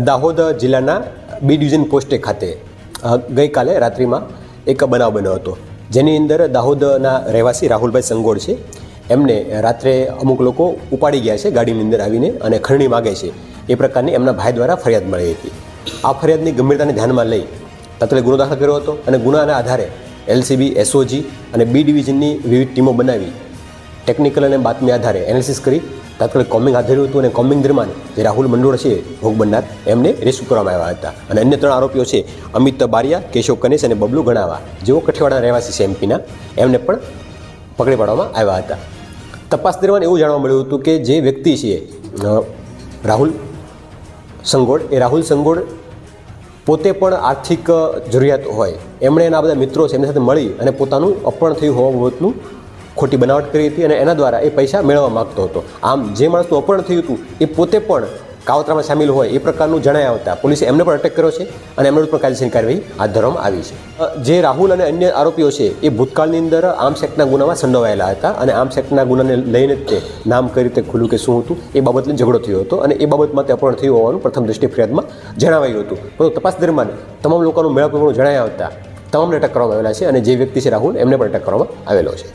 દાહોદ જિલ્લાના B division પોસ્ટે ખાતે ગઈકાલે રાત્રિમાં એક બનાવ બન્યો હતો, જેની અંદર દાહોદના રહેવાસી રાહુલભાઈ સંગોડ છે. એમને રાત્રે અમુક લોકો ઉપાડી ગયા છે ગાડીની અંદર આવીને અને ખરણી માગે છે એ પ્રકારની એમના ભાઈ દ્વારા ફરિયાદ મળી હતી. આ ફરિયાદની ગંભીરતાને ધ્યાનમાં લઈ તાત્કાલિક ગુનો દાખલ કર્યો હતો અને ગુનાના આધારે એલસીબી, એસઓજી અને બી ડિવિઝનની વિવિધ ટીમો બનાવી ટેકનિકલ અને બાતમી આધારે એનાલિસિસ કરી તાત્કાલિક કોમ્બિંગ હાથ ધર્યું હતું અને કોમ્બિંગ દરમિયાન જે રાહુલ મંડોળ છે ભોગ બનનાર એમને રેસ્ક્યુ કરવામાં આવ્યા હતા. અને અન્ય 3 આરોપીઓ છે અમિત બારિયા, કેશવ કનેશ અને બબલુ ગણાવા, જેઓ કઠિયાવાડના રહેવાસી છે એમપીના, એમને પણ પકડી પાડવામાં આવ્યા હતા. તપાસ દરમિયાન એવું જાણવા મળ્યું હતું કે જે વ્યક્તિ છે રાહુલ સંગોડ પોતે પણ આર્થિક જરૂરિયાત હોય, એમણે એના બધા મિત્રો છે એમની સાથે મળી અને પોતાનું અપહરણ થયું હોવા બાબતનું ખોટી બનાવટ કરી હતી અને એના દ્વારા એ પૈસા મેળવવા માગતો હતો. આમ જે માણસનું અપહરણ થયું હતું એ પોતે પણ કાવતરામાં સામેલ હોય એ પ્રકારનું જણાયા આવતા પોલીસે એમને પણ અટક કર્યો છે અને એમના પણ કાયદેસરની કાર્યવાહી હાથ ધરવામાં આવી છે. જે રાહુલ અને અન્ય આરોપીઓ છે એ ભૂતકાળની અંદર આર્મ્સ એક્ટના ગુનામાં સંડોવાયેલા હતા અને આર્મ્સ એક્ટના ગુનાને લઈને જ તે નામ કઈ રીતે ખુલ્યું કે શું હતું એ બાબતને ઝઘડો થયો હતો અને એ બાબતમાં તે અપહરણ થયું હોવાનું પ્રથમ દ્રષ્ટિએ ફરિયાદમાં જણાવાયું હતું. પરંતુ તપાસ દરમિયાન તમામ લોકોનું મેળાપણું જણાયા આવતા તમામને અટક કરવામાં આવેલા છે અને જે વ્યક્તિ છે રાહુલ એમને પણ અટક કરવામાં આવેલો છે.